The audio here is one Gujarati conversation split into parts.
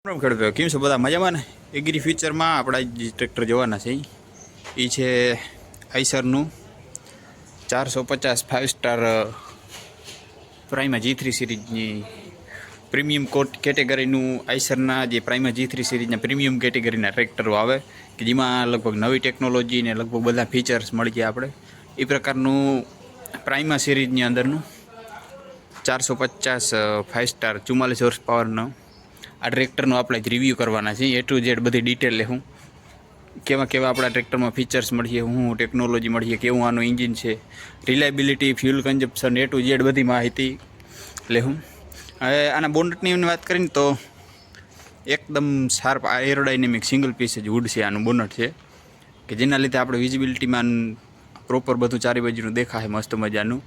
ખેડૂતો કેમ છો બધા મજામાં ને? એગ્રી ફ્યુચરમાં આપણા જે ટ્રેક્ટર જોવાના છે એ છે આઈસરનું 450 5 સ્ટાર પ્રાઇમા G3 સિરીઝની પ્રીમિયમ કેટેગરીનું આઈસરના જે પ્રાઇમા G3 સિરીઝના પ્રીમિયમ કેટેગરીના ટ્રેક્ટરો આવે કે જેમાં લગભગ નવી ટેકનોલોજી ને લગભગ બધા ફીચર્સ મળી જાય આપણે એ પ્રકારનું પ્રાઇમા સિરીઝની અંદરનું 450 5 સ્ટાર 44 હોર્સ પાવરનો આ ટ્રેક્ટરનો આપણે રિવ્યૂ કરવાના છે. એ ટુ ઝેડ બધી ડિટેલ લે હું કેવા આપણા ટ્રેક્ટરમાં ફીચર્સ મળીએ, હું ટેકનોલોજી મળીએ, કેવું આનું એન્જિન છે, reliability, fuel consumption, A to Z બધી માહિતી લે હું. હવે આના બોનટની વાત કરીને તો એકદમ શાર્પ એરોડાયનેમિક સિંગલ પીસ જ વુડ છે આનું બોનટ છે કે જેના લીધે આપણે વિઝિબિલિટીમાં પ્રોપર બધું ચારે બાજુનું દેખાય મસ્ત મજાનું.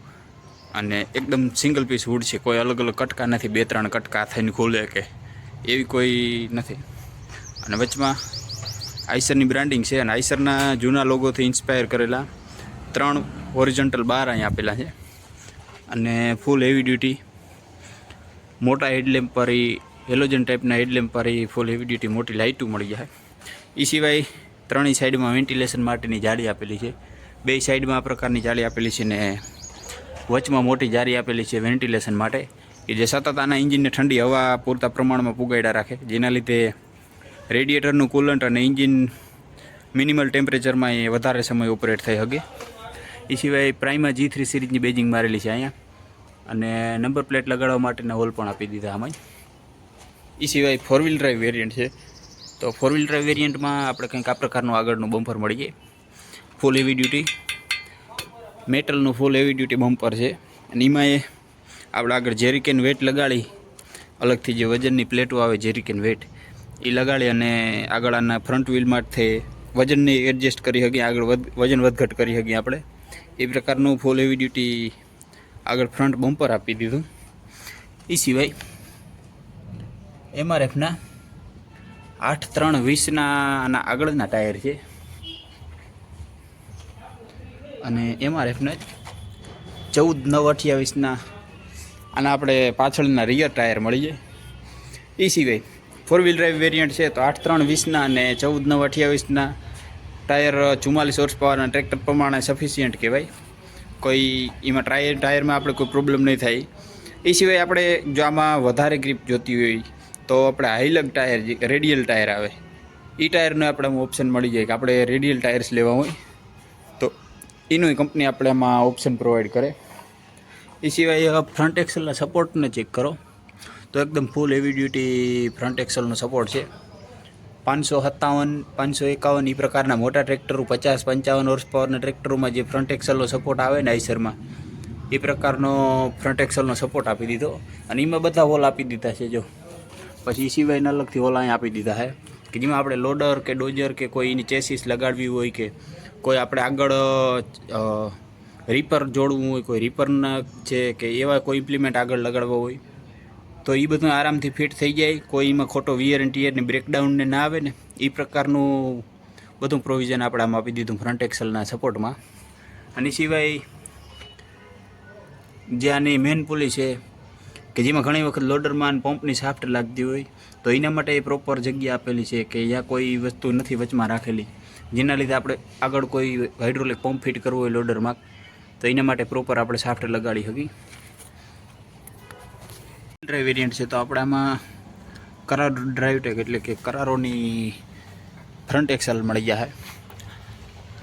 અને એકદમ સિંગલ પીસ વુડ છે, કોઈ અલગ અલગ કટકા નથી, 2-3 કટકા થઈને ખોલે કે એવી કોઈ નથી. અને વચમાં આઈસરની બ્રાન્ડિંગ છે અને આઈસરના જૂના લોગોથી ઇન્સ્પાયર કરેલા 3 હોરિઝોન્ટલ બાર અહીં આપેલા છે. અને ફૂલ હેવી ડ્યુટી મોટા હેડલેમ્પ પર હેલોજન ટાઈપના હેડલેમ્પ પર ફૂલ હેવી ડ્યુટી મોટી લાઇટો મળી જાય. એ સિવાય ત્રણેય સાઈડમાં વેન્ટિલેશન માટેની જાળી આપેલી છે, 2 સાઈડમાં આ પ્રકારની જાળી આપેલી છે ને વચમાં મોટી જાળી આપેલી છે વેન્ટિલેશન માટે કે જે સતત આના એન્જિનને ઠંડી હવા પૂરતા પ્રમાણમાં પુગાડ્યા રાખે, જેના લીધે રેડિએટરનું કુલન્ટ અને એન્જિન મિનિમલ ટેમ્પરેચરમાં એ વધારે સમય ઓપરેટ થઈ શકે. એ સિવાય પ્રાઇમા G3 સિરીઝની બેજિંગ મારેલી છે અહીંયા અને નંબર પ્લેટ લગાડવા માટેના હોલ પણ આપી દીધા આમાં. એ સિવાય 4 વ્હીલ ડ્રાઈવ વેરિયન્ટ છે, તો 4 વ્હીલ ડ્રાઈવ વેરિયન્ટમાં આપણે કંઈક આ પ્રકારનું આગળનું બમ્પર મળી જાય. ફૂલ હેવી ડ્યુટી મેટલનું ફૂલ હેવી ડ્યુટી બમ્પર છે અને એમાં આપણે આગળ જેરિકેન વેટ લગાડી, અલગથી જે વજનની પ્લેટો આવે જેરિકેન વેટ એ લગાડી અને આગળ આના ફ્રન્ટ વ્હીલમાંથી વજનને એડજસ્ટ કરી શકીએ, આગળ વજન વધઘટ કરી શકીએ આપણે. એ પ્રકારનું ફૂલ હેવી ડ્યુટી આગળ ફ્રન્ટ બમ્પર આપી દીધું. એ સિવાય MRFના 8-3-20ના આના આગળના ટાયર છે અને MRFના 14-9-28ના આના આપણે પાછળના રિયર ટાયર મળી જાય. એ સિવાય 4 વ્હીલ ડ્રાઈવ વેરિયન્ટ છે તો 8-3-20ના અને 14-9-28ના ટાયર 44 હોર્સ પાવરના ટ્રેક્ટર પ્રમાણે સફિશિયન્ટ કહેવાય. કોઈ એમાં ટાયરમાં આપણે કોઈ પ્રોબ્લેમ નહીં થાય. એ સિવાય આપણે જો આમાં વધારે ગ્રીપ જોતી હોય તો આપણે હાઈલગ ટાયર, જે રેડિયલ ટાયર આવે એ ટાયરનો આપણે ઓપ્શન મળી જાય કે આપણે રેડિયલ ટાયર્સ લેવા હોય તો એનું કંપની આપણે આમાં ઓપ્શન પ્રોવાઈડ કરે. એ સિવાય ફ્રન્ટ એક્સલના સપોર્ટને ચેક કરો તો એકદમ ફૂલ હેવી ડ્યુટી ફ્રન્ટ એક્સલનો સપોર્ટ છે. 557-551 એ પ્રકારના મોટા ટ્રેક્ટરો, 50-55 હોર્સ પાવરના ટ્રેક્ટરોમાં જે ફ્રન્ટ એક્સલનો સપોર્ટ આવે ને આઈસરમાં, એ પ્રકારનો ફ્રન્ટ એક્સલનો સપોર્ટ આપી દીધો અને એમાં બધા હોલ આપી દીધા છે. જો પછી એ સિવાયના અલગથી હોલ અહીં આપી દીધા છે કે જેમાં આપણે લોડર કે ડોઝર કે કોઈ એની ચેસીસ લગાડવી હોય કે કોઈ આપણે આગળ રીપર જોડવું હોય, કોઈ રીપરના છે કે એવા કોઈ ઇમ્પ્લિમેન્ટ આગળ લગાડવા હોય તો એ બધું આરામથી ફિટ થઈ જાય. કોઈ એમાં ખોટો વિયર એન્ડ ટીયરને બ્રેકડાઉનને ના આવે ને એ પ્રકારનું બધું પ્રોવિઝન આપણે આમાં આપી દીધું ફ્રન્ટ એક્સલના સપોર્ટમાં. અને સિવાય જે આની મેન પુલી છે કે જેમાં ઘણી વખત લોડરમાં પંપની સાફ્ટ લાગતી હોય તો એના માટે એ પ્રોપર જગ્યા આપેલી છે કે ત્યાં કોઈ વસ્તુ નથી વચમાં રાખેલી, જેના લીધે આપણે આગળ કોઈ હાઇડ્રોલિક પંપ ફિટ કરવો હોય લોડરમાં તો એના માટે પ્રોપર આપણે સાફ્ટ લગાડી શકીએ. ડ્રાઈવ વેરિયન્ટ છે તો આપણે આમાં કરારો ડ્રાઈવ ટેક એટલે કે કરારોની ફ્રન્ટ એક્સલ મળી જાય.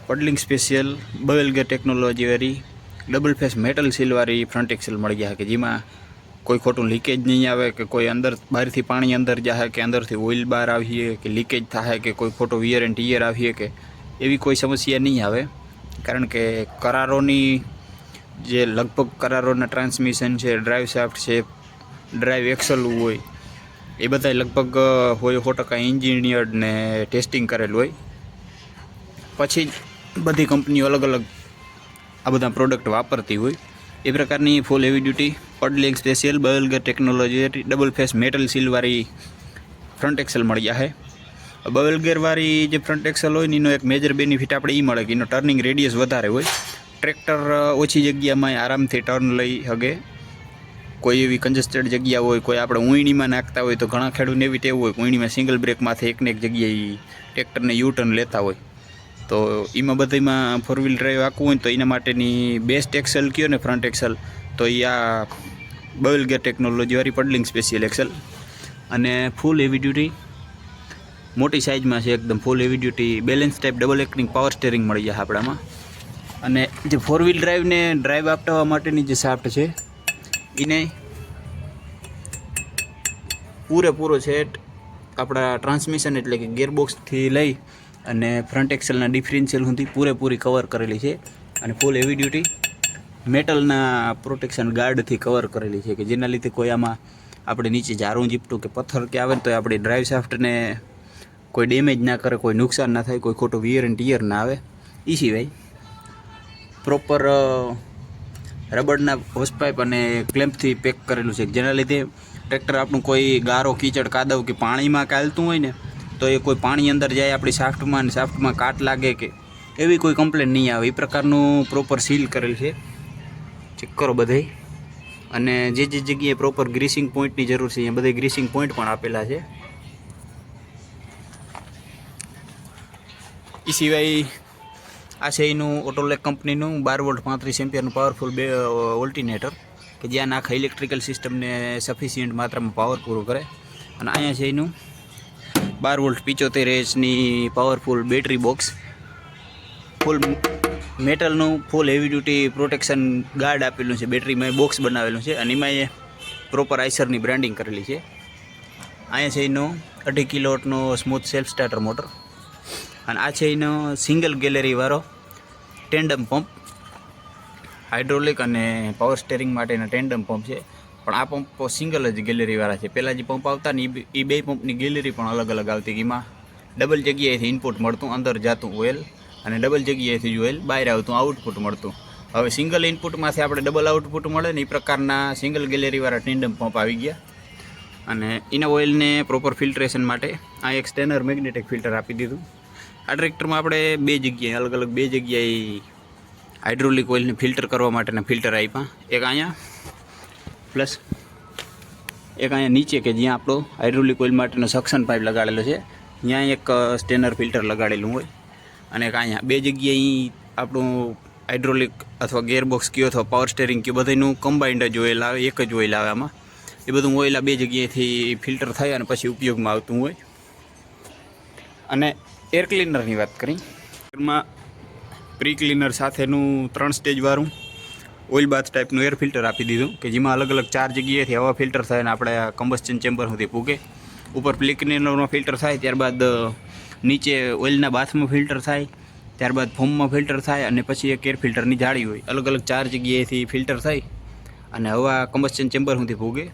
પડલિંગ સ્પેશિયલ બવેલગર ટેકનોલોજી વાળી ડબલ ફેસ મેટલ સીલવાળી ફ્રન્ટ એક્સલ મળી જાય કે જેમાં કોઈ ખોટું લીકેજ નહીં આવે કે કોઈ અંદર બહારથી પાણી અંદર જાય કે અંદરથી ઓઇલ બહાર આવીએ કે લીકેજ થાય કે કોઈ ખોટો વિયર એન્ડ ટીયર આવીએ કે એવી કોઈ સમસ્યા નહીં આવે. કારણ કે કરારોની જે લગભગ કરારોના ટ્રાન્સમિશન છે, ડ્રાઈવ શાફ્ટ છે, ડ્રાઈવ એક્સલ હોય એ બધા લગભગ હોય 100% એન્જિનિયર્ડ ને ટેસ્ટિંગ કરેલું હોય. પછી બધી કંપનીઓ અલગ અલગ આ બધા પ્રોડક્ટ વાપરતી હોય. એ પ્રકારની full heavy duty puddling special bevel gear technology double face metal સીલવાળી ફ્રન્ટ એક્સલ મળી જાય. બવેલગરવાળી જે ફ્રન્ટ એક્સલ હોય ને એનો એક મેજર બેનિફિટ આપણે એ મળે કે એનો ટર્નિંગ રેડિયસ વધારે હોય, ટ્રેક્ટર ઓછી જગ્યામાં આરામથી ટર્ન લઈ શકે કોઈ એવી કન્જેસ્ટેડ જગ્યા હોય, કોઈ આપણે ઉઈણીમાં નાખતા હોય તો ઘણા ખેડૂતને એવી ટેવ હોય કે ઉઈણીમાં સિંગલ બ્રેકમાંથી એકને એક જગ્યાએ ટ્રેક્ટરને યુ ટર્ન લેતા હોય, તો એમાં બધામાં 4 વ્હીલ ડ્રાઈવ આખવું હોય તો એના માટેની બેસ્ટ એક્સેલ કયો ને ફ્રન્ટ એક્સેલ, તો એ આ બબલ ગેર ટેકનોલોજીવાળી પડલિંગ સ્પેશિયલ એક્સેલ. અને ફૂલ હેવી ડ્યુટી મોટી સાઇઝમાં છે, એકદમ full heavy duty balance type double acting power steering મળી જાય આપણામાં. અને જે 4 વ્હીલ ડ્રાઈવને ડ્રાઈવ આપવા માટેની જે શાફ્ટ છે એને પૂરેપૂરો સેટ આપણા ટ્રાન્સમિશન એટલે કે ગિયરબોક્સથી લઈ અને ફ્રન્ટ એક્સેલના ડિફરન્શિયલ સુધી પૂરેપૂરી કવર કરેલી છે. અને ફૂલ હેવી ડ્યુટી મેટલના પ્રોટેક્શન ગાર્ડથી કવર કરેલી છે કે જેના લીધે કોઈ આમાં આપણે નીચે ઝારું ઝીપટું કે પથ્થર કે આવે ને તો આપણી ડ્રાઈવ શાફ્ટને કોઈ ડેમેજ ના કરે, કોઈ નુકસાન ના થાય, કોઈ ખોટું વિયર એન્ડ ટીયર ના આવે. એ સિવાય પ્રોપર રબરના હોસ પાઇપ અને ક્લેમ્પથી પેક કરેલું છે જેના લીધે ટ્રેક્ટર આપણું કોઈ ગારો કીચડ કાદવ કે પાણીમાં કાલતું હોય ને તો એ કોઈ પાણી અંદર જાય આપણી શાફ્ટમાં ને શાફ્ટમાં કાટ લાગે કે એવી કોઈ કમ્પ્લેન નહીં આવે, એ પ્રકારનું પ્રોપર સીલ કરેલ છે. ચેક કરો બધે. અને જે જગ્યાએ પ્રોપર ગ્રીસિંગ પોઈન્ટની જરૂર છે એ બધે ગ્રીસિંગ પોઈન્ટ પણ આપેલા છે. એ સિવાય આ છે એનું ઓટોલેક કંપનીનું 12 વોલ્ટ 35 એમ્પિયરનું પાવરફુલ ઓલ્ટરનેટર કે જ્યાં આખા ઇલેક્ટ્રિકલ સિસ્ટમને સફિશિયન્ટ માત્રામાં પાવર પૂરો કરે. અને અહીંયા છે એનું 12 વોલ્ટ 75 એચની પાવરફુલ બેટરી બોક્સ, ફૂલ મેટલનું full heavy duty protection guard આપેલું છે, બેટરીમાં બોક્સ બનાવેલું છે અને એમાં એ પ્રોપર આઈસરની બ્રાન્ડિંગ કરેલી છે. અહીંયા છે એનો 2.5 કિલોવોટનો સ્મૂથ સેલ્ફ સ્ટાર્ટર મોટર. અને આ છે એનો સિંગલ ગેલેરીવાળો ટેન્ડમ પંપ, હાઇડ્રોલિક અને પાવર સ્ટેરિંગ માટેના ટેન્ડમ પંપ છે. પણ આ પંપ સિંગલ જ ગેલેરીવાળા છે. પહેલાં જે પંપ આવતા ને એ બે પંપની ગેલેરી પણ અલગ અલગ આવતી, એમાં ડબલ જગ્યાએથી ઇનપુટ મળતું, અંદર જતું ઓઇલ, અને ડબલ જગ્યાએથી જ ઓઇલ બહાર આવતું આઉટપુટ મળતું. હવે સિંગલ ઇનપુટમાંથી આપણે ડબલ આઉટપુટ મળે ને એ પ્રકારના સિંગલ ગેલેરીવાળા ટેન્ડમ પંપ આવી ગયા. અને એના ઓઇલને પ્રોપર ફિલ્ટ્રેશન માટે આ એક સ્ટેનર મેગ્નેટિક ફિલ્ટર આપી દીધું. આ ટ્રેક્ટરમાં આપણે અલગ અલગ બે જગ્યાએ હાઇડ્રોલિક ઓઇલને ફિલ્ટર કરવા માટેના ફિલ્ટર આપ્યા. એક અહીંયા પ્લસ એક અહીંયા નીચે કે જ્યાં આપણો હાઇડ્રોલિક ઓઇલ માટેનો સક્શન પાઇપ લગાડેલો છે, ત્યાં એક સ્ટેનર ફિલ્ટર લગાડેલું હોય. અને એક અહીંયા બે જગ્યાએ આપણું હાઇડ્રોલિક અથવા ગિયરબોક્સ કયો અથવા પાવર સ્ટેરિંગ કયો બધાનું કમ્બાઇન્ડ જ ઓઇલ આવે, એક જ ઓઇલ આવે આમાં. એ બધું ઓઇલ આ બે જગ્યાએથી ફિલ્ટર થાય અને પછી ઉપયોગમાં આવતું હોય. અને એર ક્લીનરની વાત કરી, એમાં પ્રી ક્લીનર સાથેનું 3 સ્ટેજવાળું ઓઇલ બાથ ટાઈપનું એર ફિલ્ટર આપી દીધું કે જેમાં અલગ અલગ 4 જગ્યાએથી હવા ફિલ્ટર થાય અને આપણે કમ્બસ્ચન ચેમ્બર સુધી પૂગે. ઉપર પ્રી ક્લીનરનો ફિલ્ટર થાય, ત્યારબાદ નીચે ઓઇલના બાથમાં ફિલ્ટર થાય, ત્યારબાદ ફોર્મમાં ફિલ્ટર થાય અને પછી એક એર ફિલ્ટરની જાળી હોય. અલગ અલગ 4 જગ્યાએથી ફિલ્ટર થાય અને હવા કમ્બસ્ચન ચેમ્બર સુધી પૂગે,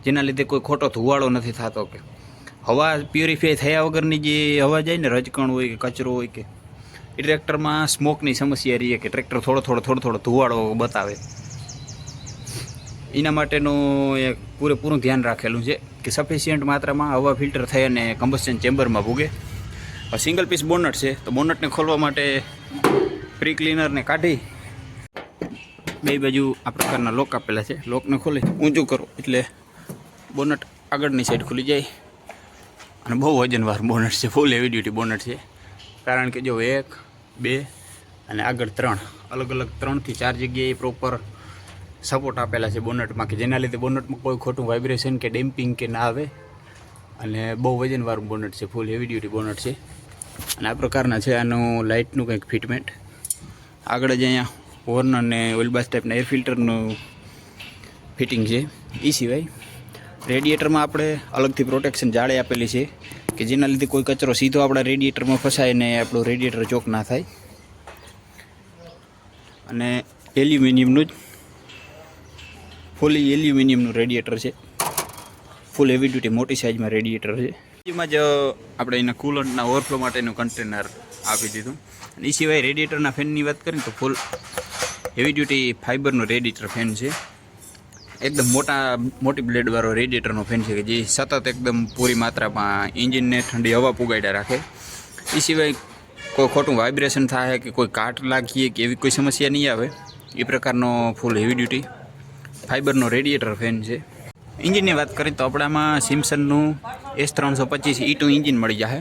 જેના લીધે કોઈ ખોટો ધુવાળો નથી થતો કે હવા પ્યુરિફાય થયા વગરની જે હવા જાય ને, રજકણ હોય કે કચરો હોય કે એ ટ્રેક્ટરમાં સ્મોકની સમસ્યા રહીએ કે ટ્રેક્ટર થોડો ધુવાળો બતાવે. એના માટેનું એક પૂરેપૂરું ધ્યાન રાખેલું છે કે સફિશિયન્ટ માત્રામાં હવા ફિલ્ટર થઈ અને કમ્બસ્ચન ચેમ્બરમાં ભૂગે. સિંગલ પીસ બોનટ છે, તો બોનટને ખોલવા માટે પ્રી ક્લીનરને કાઢી બે બાજુ આ પ્રકારના લોક આપેલા છે. લોકને ખોલી ઊંચું કરો એટલે બોનટ આગળની સાઈડ ખુલી જાય. અને બહુ વજનવાર બોનટ છે, ફૂલ હેવી ડ્યુટી બોનટ છે. કારણ કે જો 1, 2 અને આગળ 3 અલગ અલગ 3 થી 4 જગ્યાએ પ્રોપર સપોર્ટ આપેલા છે બોનટમાં કે જેના લીધે બોનટમાં કોઈ ખોટું વાઇબ્રેશન કે ડેમ્પિંગ કે ના આવે. અને બહુ વજનવાળું બોનટ છે, ફૂલ હેવી ડ્યુટી બોનટ છે. અને આ પ્રકારના છે આનું લાઇટનું કંઈક ફિટમેન્ટ. આગળ જ અહીંયા હોર્ન અને ઓઇલ બાથ ટાઈપના એર ફિલ્ટરનું ફિટિંગ છે. એ સિવાય રેડિએટરમાં આપણે અલગથી પ્રોટેક્શન જાળે આપેલી છે કે જેના લીધે કોઈ કચરો સીધો આપણા રેડિએટરમાં ફસાય ને આપણું રેડિએટર ચોક ના થાય. અને એલ્યુમિનિયમનું જ ફૂલી એલ્યુમિનિયમનું રેડિએટર છે, ફૂલ હેવી ડ્યુટી મોટી સાઇઝમાં રેડિએટર છે. એમાં જ આપણે એના કુલન્ટના ઓવરફ્લો માટેનું કન્ટેનર આપી દીધું. અને એ સિવાય રેડિએટરના ફેનની વાત કરીએ તો ફૂલ હેવી ડ્યુટી ફાઇબરનો રેડિએટર ફેન છે. એકદમ મોટી બ્લેડવાળો રેડિએટરનો ફેન છે કે જે સતત એકદમ પૂરી માત્રામાં એન્જિનને ઠંડી હવા પુગાડ્યા રાખે. એ સિવાય કોઈ ખોટું વાઇબ્રેશન થાય કે કોઈ કાટ લાગીએ કે એવી કોઈ સમસ્યા નહીં આવે એ પ્રકારનો ફૂલ હેવી ડ્યુટી ફાઇબરનો રેડિએટર ફેન છે. એન્જિનની વાત કરીએ તો આપણામાં સિમ્સનનું S325 E2 એન્જિન મળી જશે.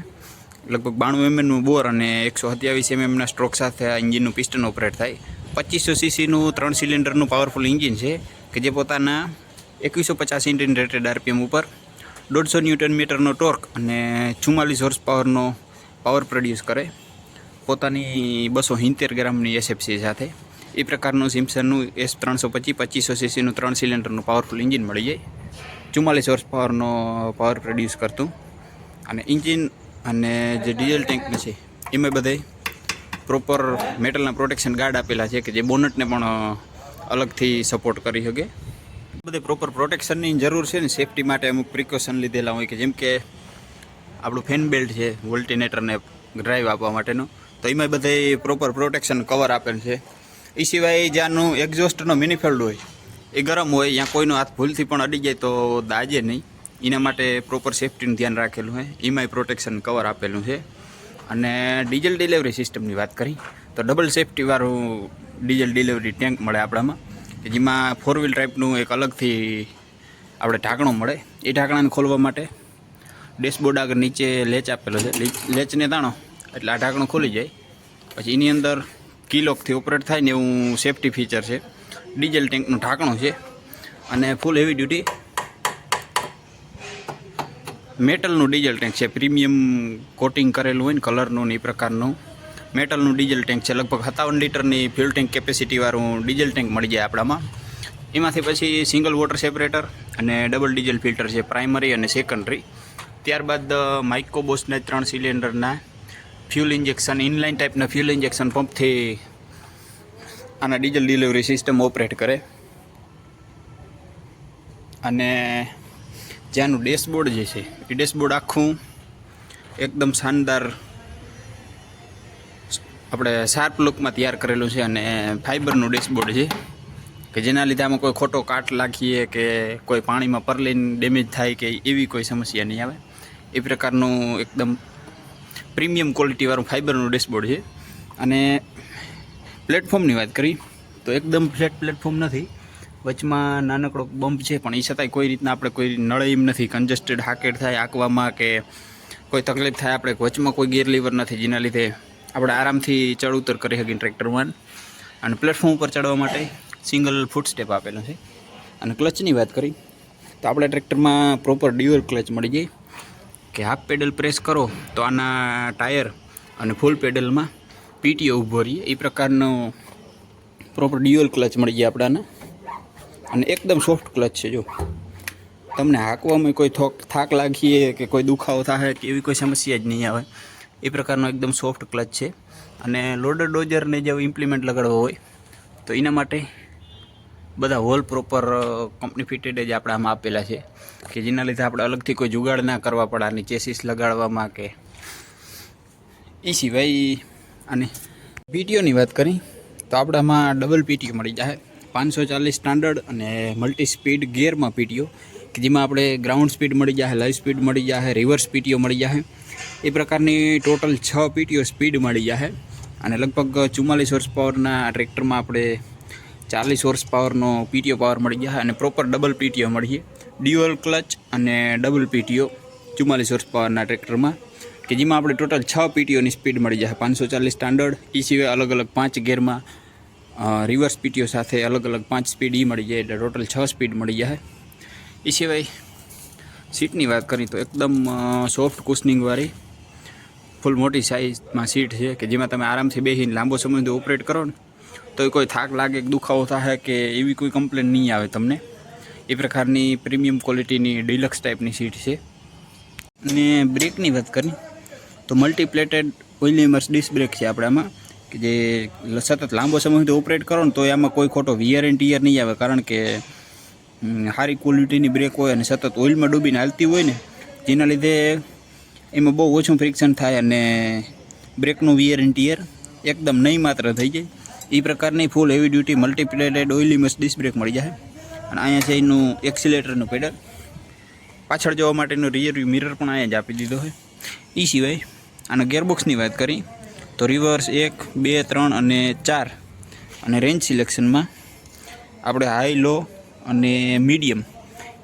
લગભગ 92 mm બોર અને 127 mm સ્ટ્રોક સાથે આ એન્જિનનું પિસ્ટન ઓપરેટ થાય. 2500 સીસીનું 3 સિલિન્ડરનું પાવરફુલ એન્જિન છે કે જે પોતાના 2150 ઇન્ડિયન રેટેડ RPM ઉપર 150 ન્યૂટન મીટરનો ટોર્ક અને 44 હોર્સ પાવરનો પાવર પ્રોડ્યુસ કરે પોતાની 270 ગ્રામની SFC સાથે. એ પ્રકારનું સિમ્સનનું S325 2500 સીસીનું 3 સિલિન્ડરનું પાવરફુલ એન્જિન મળી જાય. 44 હોર્સ પાવરનો પાવર પ્રોડ્યુસ કરતું અને એન્જિન અને જે ડીઝલ ટેન્કને છે એમાં બધે પ્રોપર મેટલના પ્રોટેક્શન ગાર્ડ આપેલા છે કે જે બોનટને પણ અલગથી સપોર્ટ કરી શકે. બધે પ્રોપર પ્રોટેક્શનની જરૂર છે ને સેફટી માટે અમુક પ્રિકોશન લીધેલા હોય કે જેમ કે આપણું ફેન બેલ્ટ છે વોલ્ટિનેટરને ડ્રાઈવ આપવા માટેનો, તો એમાં બધે પ્રોપર પ્રોટેક્શન કવર આપેલ છે. એ સિવાય જ્યાંનું એક્ઝોસ્ટનો મેનિફોલ્ડ હોય એ ગરમ હોય, ત્યાં કોઈનો હાથ ભૂલથી પણ અડી જાય તો દાજે નહીં, એના માટે પ્રોપર સેફટીનું ધ્યાન રાખેલું છે. એમાંય પ્રોટેક્શન કવર આપેલું છે. અને ડીઝલ ડિલિવરી સિસ્ટમની વાત કરી તો ડબલ સેફટીવાળું ડીઝલ ડિલિવરી ટેન્ક મળે આપણામાં કે જેમાં 4 વ્હીલ ટાઈપનું એક અલગથી આપણે ઢાંકણું મળે. એ ઢાંકણાને ખોલવા માટે ડેશબોર્ડ આગળ નીચે લેચ આપેલો છે. લેચને તાણો એટલે આ ઢાંકણું ખોલી જાય. પછી એની અંદર કીલોકથી ઓપરેટ થાય ને એવું સેફટી ફીચર છે. ડીઝલ ટેન્કનું ઢાંકણું છે અને ફૂલ હેવી ડ્યુટી મેટલનું ડીઝલ ટેન્ક છે. પ્રીમિયમ કોટિંગ કરેલું હોય ને કલરનું ને એ પ્રકારનું મેટલનું ડીઝલ ટેન્ક છે. લગભગ 57 લીટરની ફ્યુલ ટેન્ક કેપેસિટીવાળું ડીઝલ ટેન્ક મળી જાય આપણામાં. એમાંથી પછી સિંગલ વોટર સેપરેટર અને ડબલ ડીઝલ ફિલ્ટર છે, પ્રાઇમરી અને સેકન્ડરી. ત્યારબાદ માઇકો બોસના 3 સિલિન્ડરના ફ્યુલ ઇન્જેક્શન ઇનલાઇન ટાઈપના ફ્યુલ ઇન્જેક્શન પંપથી આના ડીઝલ ડિલિવરી સિસ્ટમ ઓપરેટ કરે. અને જ્યાંનું ડેશબોર્ડ જે છે એ ડેશબોર્ડ આખું એકદમ શાનદાર આપણે શાર્પ લુકમાં તૈયાર કરેલું છે અને ફાઇબરનું ડેશબોર્ડ છે કે જેના લીધે આમાં કોઈ ખોટો કાટ લાગીએ કે કોઈ પાણીમાં પરલીને ડેમેજ થાય કે એવી કોઈ સમસ્યા નહીં આવે. એ પ્રકારનું એકદમ પ્રીમિયમ ક્વોલિટીવાળું ફાઇબરનું ડેશબોર્ડ છે. અને પ્લેટફોર્મની વાત કરી તો એકદમ ફ્લેટ પ્લેટફોર્મ નથી, વચમાં નાનકડો બમ્પ છે, પણ એ છતાંય કોઈ રીતના આપણે કોઈ નળે એમ નથી. કન્જસ્ટેડ હાકેડ થાય આંકવામાં કે કોઈ તકલીફ થાય આપણે, વચમાં કોઈ ગિયર લીવર નથી જેના લીધે આપણે આરામથી ચડ ઉતર કરી શકીએ ટ્રેક્ટરમાં. અને પ્લેટફોર્મ ઉપર ચડવા માટે સિંગલ ફૂટ સ્ટેપ આપેલો છે. અને ક્લચની વાત કરી તો આપણા ટ્રેક્ટરમાં પ્રોપર ડ્યુઅલ ક્લચ મળી જાય કે હાફ પેડલ પ્રેસ કરો તો આના ટાયર અને ફૂલ પેડલમાં પીટીઓ ઊભો રહીએ. એ પ્રકારનો પ્રોપર ડ્યુઅલ ક્લચ મળી જાય આપણાને. અને એકદમ સોફ્ટ ક્લચ છે. જો તમને હાંકવામાં કોઈ થાક લાગીએ કે કોઈ દુખાવો થાય કે એવી કોઈ સમસ્યા જ નહીં આવે. એ પ્રકારનો એકદમ સોફ્ટ ક્લચ છે. અને લોડર ડોઝરને જેવું ઇમ્પ્લિમેન્ટ લગાડવો હોય તો એના માટે બધા હોલ પ્રોપર કંપની ફિટેડ જ આપણે આમાં આપેલા છે કે જેના લીધે આપણે અલગથી કોઈ જુગાડ ના કરવા પડે આની ચેસીસ લગાડવામાં કે. એ સિવાય અને પીટીઓની વાત કરી તો આપણામાં ડબલ પીટીઓ મળી જાય. 540 સ્ટાન્ડર્ડ અને મલ્ટી સ્પીડ ગિયરમાં પીટીઓ કે જેમાં આપણે ગ્રાઉન્ડ સ્પીડ મળી જાય, લાઈવ સ્પીડ મળી જાય, રિવર્સ પીટીઓ મળી જાય. એ પ્રકારની ટોટલ 6 પીટીઓ સ્પીડ મળી જાય. અને લગભગ 44 હોર્સ પાવરના ટ્રેક્ટરમાં આપણે 40 હોર્સ પાવરનો પીટીઓ પાવર મળી જાય. અને પ્રોપર ડબલ પીટીઓ મળીએ, ડ્યુઅલ ક્લચ અને ડબલ પીટીઓ 44 હોર્સ પાવરના ટ્રેક્ટરમાં કે જેમાં આપણે ટોટલ 6 પીટીઓની સ્પીડ મળી જાય. 540 સ્ટાન્ડર્ડ, એ સિવાય અલગ અલગ 5 ગિયરમાં રિવર્સ પીટીઓ સાથે અલગ અલગ 5 સ્પીડ એ મળી જાય, એટલે ટોટલ 6 સ્પીડ મળી જાય. એ સિવાય સીટની વાત કરીએ તો એકદમ સોફ્ટ કુશનિંગવાળી ફૂલ મોટી સાઇઝમાં સીટ છે કે જેમાં તમે આરામથી બેસીને લાંબો સમય સુધી ઓપરેટ કરો ને તો કોઈ થાક લાગે કે દુખાવો થાય કે એવી કોઈ કમ્પ્લેન નહીં આવે તમને. એ પ્રકારની પ્રીમિયમ ક્વોલિટીની ડિલક્સ ટાઈપની સીટ છે. અને બ્રેકની વાત કરીએ તો મલ્ટીપ્લેટેડ ઓઇલી ઇમર્સ ડિસ્ક બ્રેક છે આપણામાં કે જે સતત લાંબો સમય સુધી ઓપરેટ કરો ને તો એમાં કોઈ ખોટો વિયર એન્ડ ટીયર નહીં આવે, કારણ કે સારી ક્વોલિટીની બ્રેક હોય અને સતત ઓઇલમાં ડૂબીને હાલતી હોય ને જેના લીધે એમાં બહુ ઓછું ફ્રિક્શન થાય અને બ્રેકનું વિયર એન્ડ ટીયર એકદમ નહીં માત્ર થઈ જાય. એ પ્રકારની full heavy duty multiplated oily immersed disc brake મળી જાય. અને અહીંયા છે એનું એક્સિલેટરનું પેડલ, પાછળ જવા માટેનું રિયર વ્યૂ મિરર પણ અહીંયા જ આપી દીધો હોય. એ સિવાય આના ગિયરબોક્સની વાત કરી તો રિવર્સ 1, 2, 3 અને 4 અને રેન્જ સિલેક્શનમાં આપણે હાઈ, લો, અને મીડિયમ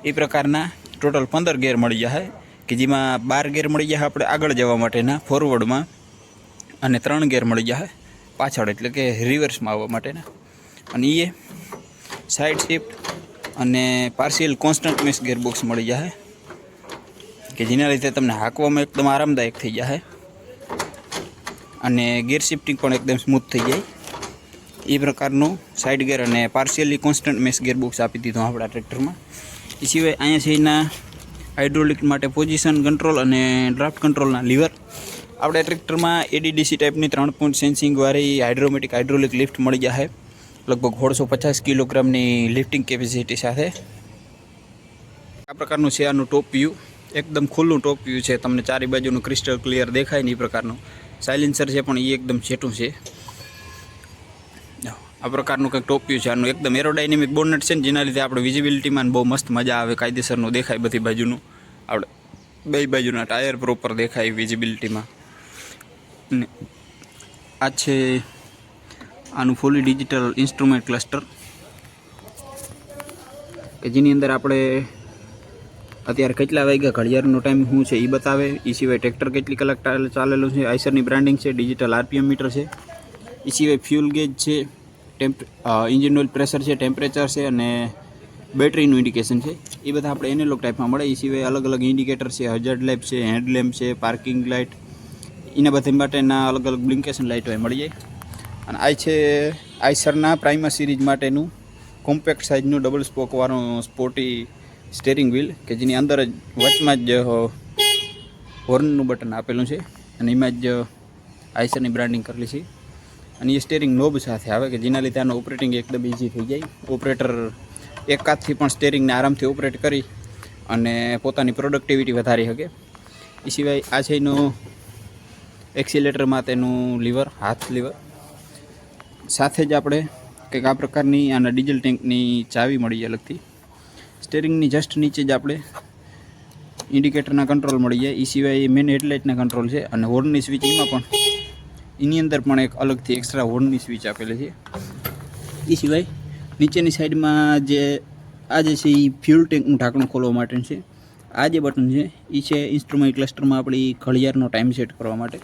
એ પ્રકારના ટોટલ 15 ગેર મળી જશે, કે જેમાં 12 ગેર મળી જશે આપણે આગળ જવા માટેના ફોરવર્ડમાં, અને 3 ગેર મળી જશે પાછળ, એટલે કે રિવર્સમાં આવવા માટેના. અને એ સાઇડ શિફ્ટ અને પાર્શિયલ કોન્સ્ટન્ટ મેશ ગેરબોક્સ મળી જશે, કે જેના લીધે તમને હાંકવામાં એકદમ આરામદાયક થઈ જશે અને ગેર શિફ્ટિંગ પણ એકદમ સ્મૂથ થઈ જાય. એ પ્રકારનું સાઇડ ગેર અને પાર્શિયલી કોન્સ્ટન્ટ મેશ ગેરબોક્સ આપી દીધું આપણા ટ્રેક્ટરમાં. એ સિવાય અહીંયા છે એના હાઇડ્રોલિક માટે પોઝિશન કંટ્રોલ અને ડ્રાફ્ટ કંટ્રોલના લીવર. આપણે ટ્રેક્ટરમાં એડીડીસી ટાઈપની 3 પોઈન્ટ સેન્સિંગવાળી હાઇડ્રોલિક લિફ્ટ મળી જશે, લગભગ 1650 કિલોગ્રામની લિફ્ટિંગ કેપેસિટી સાથે. આ પ્રકારનું છે આનું ટોપ વ્યૂ, એકદમ ખુલ્લું ટોપ વ્યૂ છે, તમને ચારે બાજુનું ક્રિસ્ટલ ક્લિયર દેખાય ને એ પ્રકારનું. સાયલેન્સર છે પણ એ એકદમ છેટું છે. આ પ્રકારનું કંઈક ટોપ વ્યૂ છે આનું. એકદમ એરોડાયનેમિક બોનેટ છે ને, જેના લીધે આપણે વિઝિબિલિટીમાં બહુ મસ્ત મજા આવે, કાયદેસરનું દેખાય બધી બાજુનું. આપણે બે બાજુના ટાયર પ્રોપર દેખાય વિઝિબિલિટીમાં. ને આ છે આનું ફૂલી ડિજિટલ ઇન્સ્ટ્રુમેન્ટ ક્લસ્ટર, કે જેની અંદર આપણે અત્યારે કેટલા વાગ્યા ઘડિયાળનો ટાઈમ શું છે એ બતાવે. એ સિવાય ટ્રેક્ટર કેટલી કલાક ચાલેલું છે, આઈસરની બ્રાન્ડિંગ છે, ડિજિટલ આરપીએમ મીટર છે. એ સિવાય ફ્યુલ ગેજ છે, ઇન્જિન ઓઇલ પ્રેશર છે, ટેમ્પરેચર છે અને બેટરીનું ઇન્ડિકેશન છે. એ બધા આપણે એનાલોગ ટાઈપમાં મળે. એ સિવાય અલગ અલગ ઇન્ડિકેટર છે, હજાર્ડ લેમ્પ છે, હેડ લેમ્પ છે, પાર્કિંગ લાઇટ, એના બધા માટેના અલગ અલગ બ્લિંકેશન લાઇટો એ મળી જાય. અને આ છે આઈસરના પ્રાઇમા સિરીઝ માટેનું compact સાઇઝનું double સ્પોકવાળું sporty steering wheel, કે જેની અંદર જ વચમાં જ હોર્નનું બટન આપેલું છે અને એમાં જ આઈસરની બ્રાન્ડિંગ કરેલી છે. અને એ સ્ટેરિંગ નોબ સાથે આવે, કે જેના લીધે આનો ઓપરેટિંગ એકદમ ઇઝી થઈ જાય. ઓપરેટર એક હાથથી પણ સ્ટેરિંગને આરામથી ઓપરેટ કરી અને પોતાની પ્રોડક્ટિવિટી વધારી શકે. એ સિવાય આ છે એનું એક્સિલેટરમાં તેનું લીવર, હાથ લીવર. સાથે જ આપણે કંઈક આ પ્રકારની આના ડીઝલ ટેન્કની ચાવી મળી જાય અલગથી. સ્ટેરિંગની જસ્ટ નીચે જ આપણે ઇન્ડિકેટરના કંટ્રોલ મળી જાય. એ સિવાય મેન હેડલાઇટના કંટ્રોલ છે અને હોર્નની સ્વિચ એમાં પણ એની અંદર પણ એક અલગથી એક્સ્ટ્રા હોર્નની સ્વિચ આપેલી છે. એ સિવાય નીચેની સાઈડમાં જે આ જે છે એ ફ્યુલ ટેન્કનું ઢાંકણું ખોલવા માટેનું છે. આ જે બટન છે એ છે ઇન્સ્ટ્રુમેન્ટ ક્લસ્ટરમાં આપણી ઘડિયાળનો ટાઈમ સેટ કરવા માટે.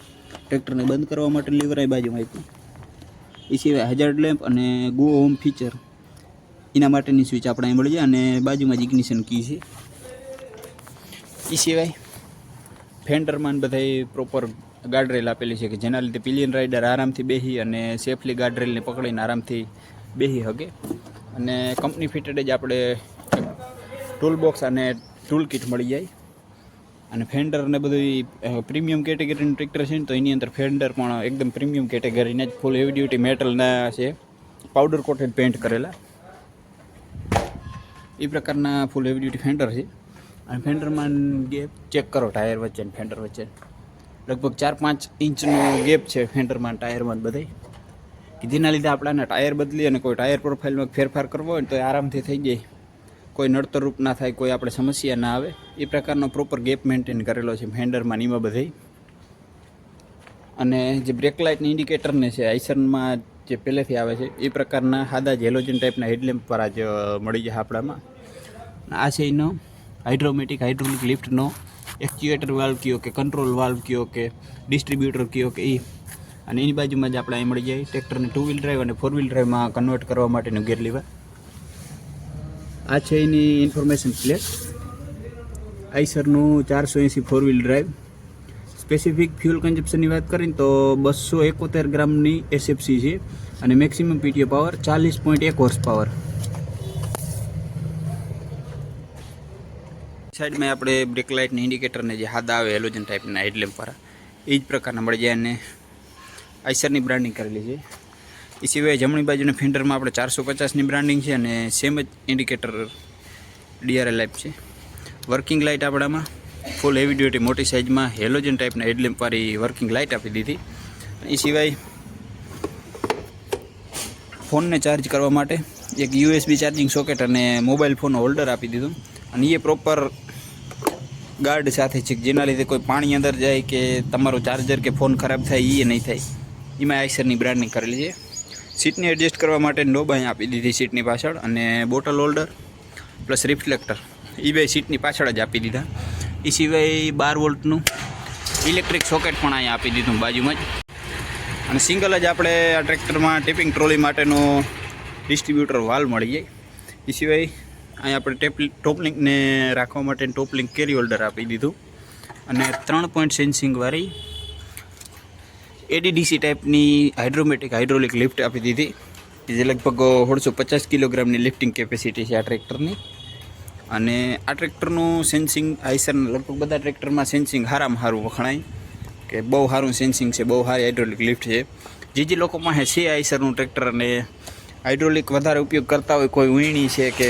ટ્રેક્ટરને બંધ કરવા માટે લીવર એ બાજુમાં આપ્યું. એ સિવાય હજાર્ડ લેમ્પ અને ગો હોમ ફીચર એના માટેની સ્વિચ આપણે અહીં મળી જાય, અને બાજુમાં જ ઇગ્નિશન કી છે. એ સિવાય ફેન્ડરમાં બધાય પ્રોપર ગાર્ડરેલ આપેલી છે, કે જેના લીધે પિલિયન રાઇડર આરામથી બેસી અને સેફલી ગાર્ડરેલને પકડીને આરામથી બેસી શકે. અને કંપની ફિટેડ જ આપણે ટૂલ બોક્સ અને ટૂલ કિટ મળી જાય. અને ફેન્ડર ને બધું પ્રીમિયમ કેટેગરીનું ટ્રેક્ટર છે ને, તો એની અંદર ફેન્ડર પણ એકદમ પ્રીમિયમ કેટેગરીના જ ફૂલ હેવી ડ્યુટી મેટલના છે, પાવડર કોટેડ પેન્ટ કરેલા. એ પ્રકારના ફૂલ હેવી ડ્યુટી ફેન્ડર છે. અને ફેન્ડરમાં ગેપ ચેક કરો ટાયર વચ્ચે ને ફેન્ડર વચ્ચે લગભગ 4-5 ઇંચનો ગેપ છે ફેન્ડરમાં ટાયરમાં બધાય, કે જેના લીધે આપણાને ટાયર બદલી અને કોઈ ટાયર પ્રોફાઇલમાં ફેરફાર કરવો હોય તો આરામથી થઈ જાય, કોઈ નડતરરૂપ ના થાય, કોઈ આપણે સમસ્યા ના આવે. એ પ્રકારનો પ્રોપર ગેપ મેન્ટેન કરેલો છે ફેન્ડરમાં ને એમાં બધે. અને જે બ્રેક લાઇટની ઇન્ડિકેટરને છે આઈસરમાં જે પહેલેથી આવે છે એ પ્રકારના સાદા હેલોજન ટાઈપના હેડલેમ્પ પર જ મળી જાય આપણામાં. આ છે એનો હાઇડ્રોલિક લિફ્ટનો એક્ચ્યુએટર વાલ્વ કયો કે કંટ્રોલ વાલ્વ કયો કે ડિસ્ટ્રીબ્યુટર કયો કે એ. અને એની બાજુમાં જ આપણે અહીં મળી જાય ટ્રેક્ટરને 2 વ્હીલ ડ્રાઈવ અને 4 વ્હીલ ડ્રાઈવમાં કન્વર્ટ કરવા માટેનું ગેર લીવર. આ છે એની ઇન્ફોર્મેશન પ્લેટ. આઈસરનું 480 4 વ્હીલ ડ્રાઈવ. સ્પેસિફિક ફ્યુલ કન્ઝપ્શનની વાત કરીને તો 271 ગ્રામની એસએફસી છે અને maximum PTO power 40.1 horse power. સાઈડમાં આપણે બ્રેક લાઇટની ઇન્ડિકેટરને જે હાદા આવે હેલોજન ટાઈપના હેડલેમ્પવાળા એ જ પ્રકારના મળી જાય અને આઈસરની બ્રાન્ડિંગ કરેલી છે. એ સિવાય જમણી બાજુના ફેન્ડરમાં આપણે 450ની બ્રાન્ડિંગ છે અને સેમ જ ઇન્ડિકેટર ડીઆરએલ લાઇટ છે. વર્કિંગ લાઇટ આપણામાં ફૂલ હેવી ડ્યુટી મોટી સાઇઝમાં હેલોજન ટાઈપના હેડલેમ્પવાળી વર્કિંગ લાઇટ આપી દીધી. એ સિવાય ફોનને ચાર્જ કરવા માટે એક યુએસબી ચાર્જિંગ સોકેટ અને મોબાઈલ ફોન હોલ્ડર આપી દીધું. અને એ પ્રોપર ગાર્ડ સાથે છે, જેના લીધે કોઈ પાણી અંદર જાય કે તમારો ચાર્જર કે ફોન ખરાબ થાય એ નહીં થાય. એમાં આઈસરની બ્રાન્ડિંગ કરેલી છે. સીટને એડજસ્ટ કરવા માટે નોબ અહીં આપી દીધી સીટની પાછળ અને બોટલ હોલ્ડર પ્લસ રિફ્લેક્ટર એ બે સીટની પાછળ જ આપી દીધા. એ સિવાય 12 વોલ્ટનું ઇલેક્ટ્રિક સોકેટ પણ અહીંયા આપી દીધું બાજુમાં જ. અને સિંગલ જ આપણે આ ટ્રેક્ટરમાં ટિપિંગ ટ્રોલી માટેનો ડિસ્ટ્રીબ્યુટર વાલ્વ મળી જાય. એ સિવાય અહીંયા આપણે ટોપલિંકને રાખવા માટે ટોપલિંક કેરી હોલ્ડર આપી દીધું. અને 3 પોઈન્ટ સેન્સિંગવાળી એડીડીસી ટાઈપની હાઇડ્રોલિક લિફ્ટ આપી દીધી, જે લગભગ 150 કિલોગ્રામની લિફ્ટિંગ કેપેસિટી છે આ ટ્રેક્ટરની. અને આ ટ્રેક્ટરનું સેન્સિંગ આઈસરના લગભગ બધા ટ્રેક્ટરમાં સેન્સિંગ સારામાં સારું વખણાય કે બહુ સારું સેન્સિંગ છે, બહુ સારી હાઇડ્રોલિક લિફ્ટ છે. જે લોકો પાસે છે આઈસરનું ટ્રેક્ટર અને હાઇડ્રોલિક વધારે ઉપયોગ કરતા હોય, કોઈ વીણી છે કે,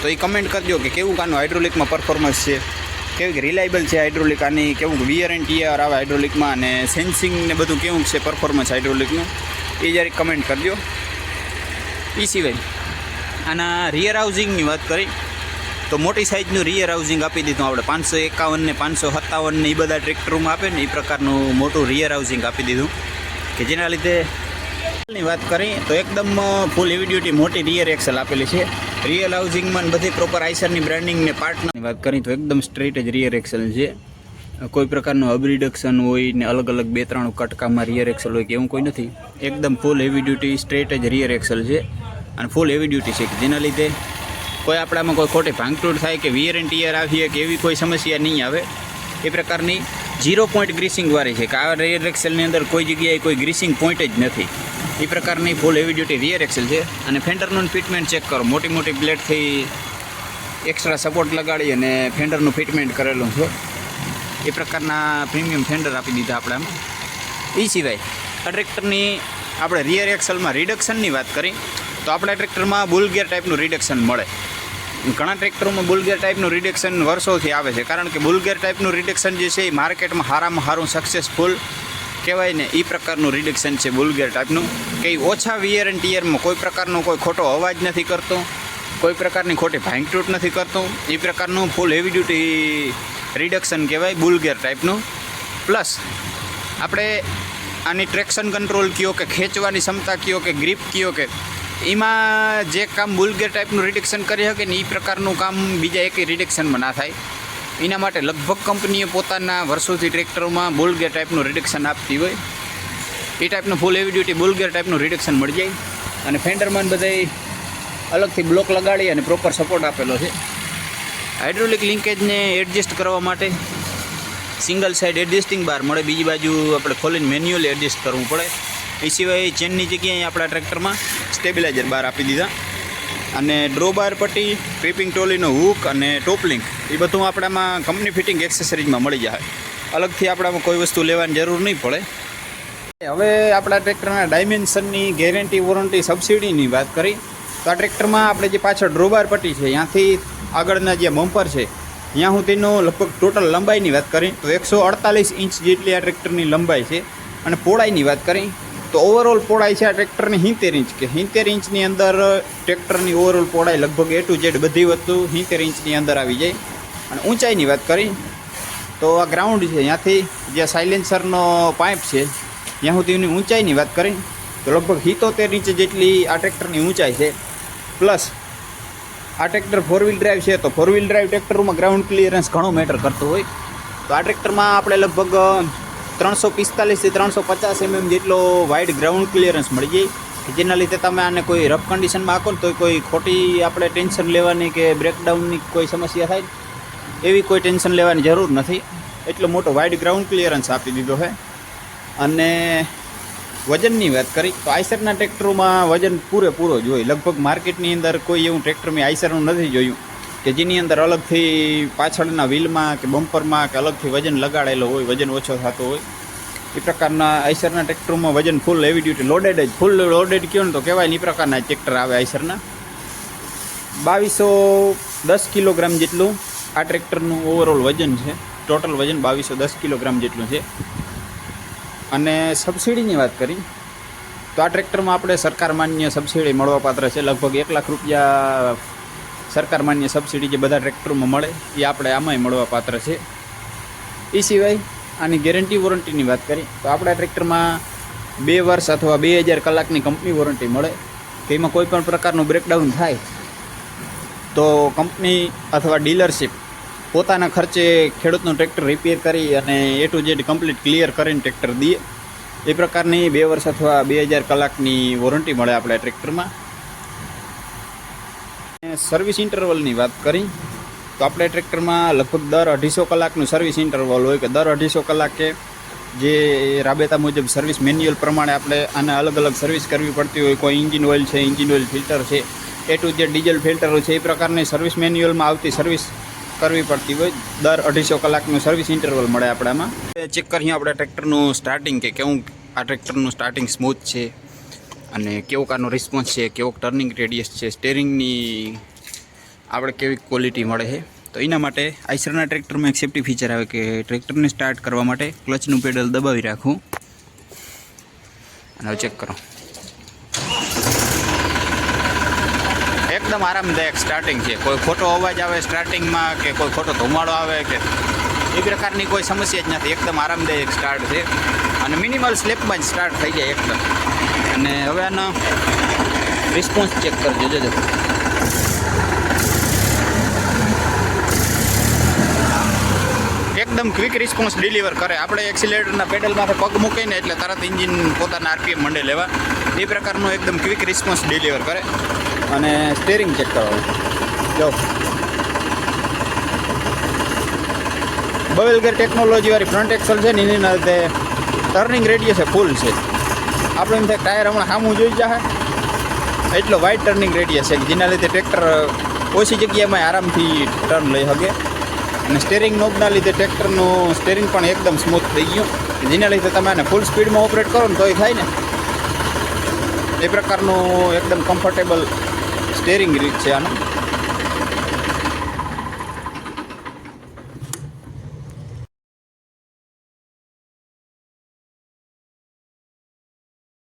તો એ કમેન્ટ કરજો કે કેવું આનું હાઇડ્રોલિકમાં પરફોર્મન્સ છે, કેવી રિલાયબલ છે હાઇડ્રોલિક આની, કેવું વિયર એન્ડ ટીયર આવે હાઇડ્રોલિકમાં, અને સેન્સિંગ ને બધું કેવું છે પરફોર્મન્સ હાઇડ્રોલિકનું, એ જયારે કમેન્ટ કરજો. એ સિવાય આના રિયર હાઉસિંગની વાત કરી તો મોટી સાઇઝનું રિયર હાઉસિંગ આપી દીધું આપણે. 551 ને 557 ને એ બધા ટ્રેક્ટરોમાં આપે ને એ પ્રકારનું મોટું રિયર હાઉસિંગ આપી દીધું, કે જેના લીધે ની વાત કરી તો એકદમ ફૂલ હેવી ડ્યુટી મોટી રિયર એક્સેલ આપેલી છે. રિયર હાઉસિંગમાં બધી પ્રોપર આઈસરની બ્રાન્ડિંગ ને પાર્ટની વાત કરી તો એકદમ સ્ટ્રેટ જ રિયર એક્સેલ છે. કોઈ પ્રકારનું અબરિડક્શન હોય ને અલગ અલગ 2-3 કટકામાં રિયર એક્સેલ હોય કે એવું કોઈ નથી. એકદમ ફૂલ હેવી ડ્યુટી સ્ટ્રેટ જ રિયર એક્સેલ છે અને ફૂલ હેવી ડ્યુટી છે, જેના લીધે કોઈ આપણામાં કોઈ ખોટી ભાંગતૂટ થાય કે વિયર એન્ડ ટીયર આવીએ કે એવી કોઈ સમસ્યા નહીં આવે. એ પ્રકારની 0 પોઈન્ટ ગ્રીસિંગવાળી છે કે આ રિયર એક્સેલની અંદર કોઈ જગ્યાએ કોઈ ગ્રીસિંગ પોઈન્ટ જ નથી. એ પ્રકારની full heavy duty rear axle છે. અને ફેન્ડરનું ફિટમેન્ટ ચેક કરો, મોટી મોટી પ્લેટથી એક્સ્ટ્રા સપોર્ટ લગાડી અને ફેન્ડરનું ફિટમેન્ટ કરેલું છે. એ પ્રકારના પ્રીમિયમ ફેન્ડર આપી દીધા આપણે આમાં. એ સિવાય આ ટ્રેક્ટરની આપણે રિયર એક્સેલમાં રિડક્શનની વાત કરી તો આપણા ટ્રેક્ટરમાં બુલ ગિયર ટાઈપનું રિડક્શન મળે. ઘણા ટ્રેક્ટરોમાં બુલ ગિયર ટાઈપનું રિડક્શન વર્ષોથી આવે છે, કારણ કે બુલ ગિયર ટાઈપનું રિડક્શન જે છે એ માર્કેટમાં સારામાં સારું સક્સેસફુલ કહેવાય ને એ પ્રકારનું રિડક્શન છે બુલ ગિયર ટાઈપનું, કે ઓછા વિયર એન્ડ ટીયરમાં કોઈ પ્રકારનો કોઈ ખોટો અવાજ નથી કરતો, કોઈ પ્રકારની ખોટી ભાંગતૂટ નથી કરતું. એ પ્રકારનું ફૂલ હેવી ડ્યુટી રિડક્શન કહેવાય બુલ ગિયર ટાઈપનું. પ્લસ આપણે આની ટ્રેક્શન કંટ્રોલ કયો કે ખેંચવાની ક્ષમતા કયો કે ગ્રીપ કયો કે એમાં જે કામ બુલ ગિયર ટાઈપનું રિડક્શન કરી શકે ને એ પ્રકારનું કામ બીજા એકેય રિડક્શનમાં ના થાય. એના માટે લગભગ કંપનીઓ પોતાના વર્ષોથી ટ્રેક્ટરોમાં બુલ ગિયર ટાઈપનું રિડક્શન આપતી હોય. એ ટાઈપનું ફૂલ હેવી ડ્યુટી બુલ ગિયર ટાઈપનું રિડક્શન મળી જાય. અને ફેન્ડરમાં બધાય અલગથી બ્લોક લગાડી અને પ્રોપર સપોર્ટ આપેલો છે. હાઇડ્રોલિક લિંકેજને એડજસ્ટ કરવા માટે સિંગલ સાઇડ એડજસ્ટિંગ બાર મળે, બીજી બાજુ આપણે ખોલીને મેન્યુઅલી એડજસ્ટ કરવું પડે. એ સિવાય ચેનની જગ્યાએ આપણા ટ્રેક્ટરમાં સ્ટેબિલાઇઝર બાર આપી દીધા. અને ડ્રોબાર પટ્ટી, ટ્રિપિંગ ટ્રોલીનો હૂક અને ટોપલિંક એ બધું આપણામાં કંપની ફિટિંગ એક્સેસરીઝમાં મળી જાય. અલગથી આપણામાં કોઈ વસ્તુ લેવાની જરૂર નહીં પડે. હવે આપણા ટ્રેક્ટરના ડાયમેન્શનની ગેરંટી, વોરંટી, સબસિડીની વાત કરી તો આ ટ્રેક્ટરમાં આપણે જે પાછળ ડ્રોબાર પટ્ટી છે ત્યાંથી આગળના જે બમ્પર છે ત્યાં સુધીનો લગભગ ટોટલ લંબાઈની વાત કરી તો 148 ઇંચ જેટલી આ ટ્રેક્ટરની લંબાઈ છે. અને પહોળાઈની વાત કરી તો ઓવરઓલ પહોળાઈ છે આ ટ્રેક્ટરની 70 ઇંચ, કે 70 ઇંચની અંદર ટ્રેક્ટરની ઓવરઓલ પહોળાઈ લગભગ A to Z બધી વસ્તુ 70 ઇંચની અંદર આવી જાય. અને ઊંચાઈની વાત કરી તો આ ગ્રાઉન્ડ છે ત્યાંથી જે સાયલેન્સરનો પાઇપ છે ત્યાં સુધીની ઊંચાઈની વાત કરી તો લગભગ 77 ઇંચ જેટલી આ ટ્રેક્ટરની ઊંચાઈ છે. પ્લસ આ ટ્રેક્ટર 4 વ્હીલ ડ્રાઈવ છે તો 4 વ્હીલ ડ્રાઈવ ટ્રેક્ટરમાં ગ્રાઉન્ડ ક્લિયરન્સ ઘણો મેટર કરતો હોય. તો આ ટ્રેક્ટરમાં આપણે લગભગ 345 થી 350 mm જેટલો વાઇડ ગ્રાઉન્ડ ક્લિયરન્સ મળી જાય, કે જેના લીધે તમે આને કોઈ રફ કન્ડિશનમાં આખો ને તો કોઈ ખોટી આપણે ટેન્શન લેવાની કે બ્રેકડાઉનની કોઈ સમસ્યા થાય એવી કોઈ ટેન્શન લેવાની જરૂર નથી. એટલો મોટો વાઇડ ગ્રાઉન્ડ ક્લિયરન્સ આપી દીધો છે. અને વજનની વાત કરી તો આઈસરના ટ્રેક્ટરોમાં વજન પૂરેપૂરો જ હોય. લગભગ માર્કેટની અંદર કોઈ એવું ટ્રેક્ટર મેં આઈસરનું નથી જોયું કે જેની અંદર અલગથી પાછળના વ્હીલમાં કે બમ્પરમાં કે અલગથી વજન લગાડેલો હોય, વજન ઓછો થતો હોય. એ પ્રકારના આઈસરના ટ્રેક્ટરોમાં વજન ફૂલ હેવી ડ્યુટી લોડેડ જ, ફૂલ લોડેડ કહો ને તો કહેવાય ને એ પ્રકારના ટ્રેક્ટર આવે આઈસરના. 2210 કિલોગ્રામ જેટલું આ ટ્રેક્ટરનું ઓવરઓલ વજન છે. ટોટલ વજન 2210 કિલોગ્રામ જેટલું છે. અને સબસિડીની વાત કરી તો આ ટ્રેક્ટરમાં આપણે સરકાર માન્ય સબસિડી મળવાપાત્ર છે. લગભગ 1 લાખ રૂપિયા સરકાર માન્ય સબસિડી જે બધા ટ્રેક્ટરોમાં મળે એ આપણે આમાંય મળવાપાત્ર છે. એ સિવાય આની ગેરંટી વોરંટીની વાત કરી તો આપણા ટ્રેક્ટરમાં 2 વર્ષ અથવા 2000 કલાકની કંપની વોરંટી મળે, કે એમાં કોઈ પણ પ્રકારનું બ્રેકડાઉન થાય તો કંપની અથવા ડીલરશીપ પોતાના ખર્ચે ખેડૂતનું ટ્રેક્ટર રિપેર કરી અને A to Z complete clear કરીને ટ્રેક્ટર દે. એ પ્રકારની 2 વર્ષ અથવા 2000 કલાકની વોરંટી મળે આપણે ટ્રેક્ટરમાં. સર્વિસ ઇન્ટરવલની વાત કરી તો આપણે ટ્રેક્ટરમાં લગભગ દર 250 કલાકનું સર્વિસ ઇન્ટરવલ હોય કે દર 250 કલાકે જે રાબેતા મુજબ સર્વિસ મેન્યુઅલ પ્રમાણે આપણે આને અલગ અલગ સર્વિસ કરવી પડતી હોય. કોઈ એન્જિન ઓઇલ છે, એન્જિન ઓઇલ ફિલ્ટર છે, A to Z ડીઝલ ફિલ્ટરો છે, એ પ્રકારની સર્વિસ મેન્યુઅલમાં આવતી સર્વિસ કરવી પડતી હોય. દર 250 કલાકનું સર્વિસ ઇન્ટરવલ મળે આપણે આમાં. ચેક કરીએ આપણે ટ્રેક્ટરનું સ્ટાર્ટિંગ કે કેવું આ ટ્રેક્ટરનું સ્ટાર્ટિંગ સ્મૂથ છે અને કેવો કારનો રિસ્પોન્સ છે, કેવો ટર્નિંગ રેડિયસ છે, સ્ટેરિંગની આપણે કેવી ક્વોલિટી મળે છે. તો એના માટે આઈસરના ટ્રેક્ટરમાં એક સેફ્ટી ફીચર આવે કે ટ્રેક્ટરને સ્ટાર્ટ કરવા માટે ક્લચનું પેડલ દબાવી રાખવું. અને હવે ચેક કરો, એકદમ આરામદાયક સ્ટાર્ટિંગ છે. કોઈ ખોટો અવાજ આવે સ્ટાર્ટિંગમાં કે કોઈ ખોટો ધુમાડો આવે કે એ પ્રકારની કોઈ સમસ્યા જ નથી. એકદમ આરામદાયક સ્ટાર્ટ છે અને મિનિમલ સ્લેપમાં જ સ્ટાર્ટ થઈ જાય એકદમ. અને હવે આનો રિસ્પોન્સ ચેક કરજો, જોજો એકદમ ક્વિક રિસ્પોન્સ ડિલિવર કરે. આપણે એક્સિલેટરના પેડલમાંથી પગ મૂકીને એટલે તરત એન્જિન પોતાના RPM મંડે લેવા. એ પ્રકારનો એકદમ ક્વિક રિસ્પોન્સ ડિલિવર કરે. અને સ્ટેરિંગ ચેક કરવાનું જો બવેલ ગેર ટેકનોલોજીવાળી ફ્રન્ટ એક્સલ છે ને એની રીતે ટર્નિંગ રેડિયસ ફૂલ છે. આપણે એમ થાય ટાયર હમણાં સામું જોઈ જાય એટલો વાઇડ ટર્નિંગ રેડિયસ છે કે જેના લીધે ટ્રેક્ટર ઓછી જગ્યામાં આરામથી ટર્ન લઈ શકે. અને સ્ટેરિંગ નોબના લીધે ટ્રેક્ટરનું સ્ટેરિંગ પણ એકદમ સ્મૂથ થઈ ગયું, જેના લીધે તમે આને ફૂલ સ્પીડમાં ઓપરેટ કરો ને તોય થાય ને એ પ્રકારનું એકદમ કમ્ફર્ટેબલ સ્ટેરિંગ રીત છે આનું.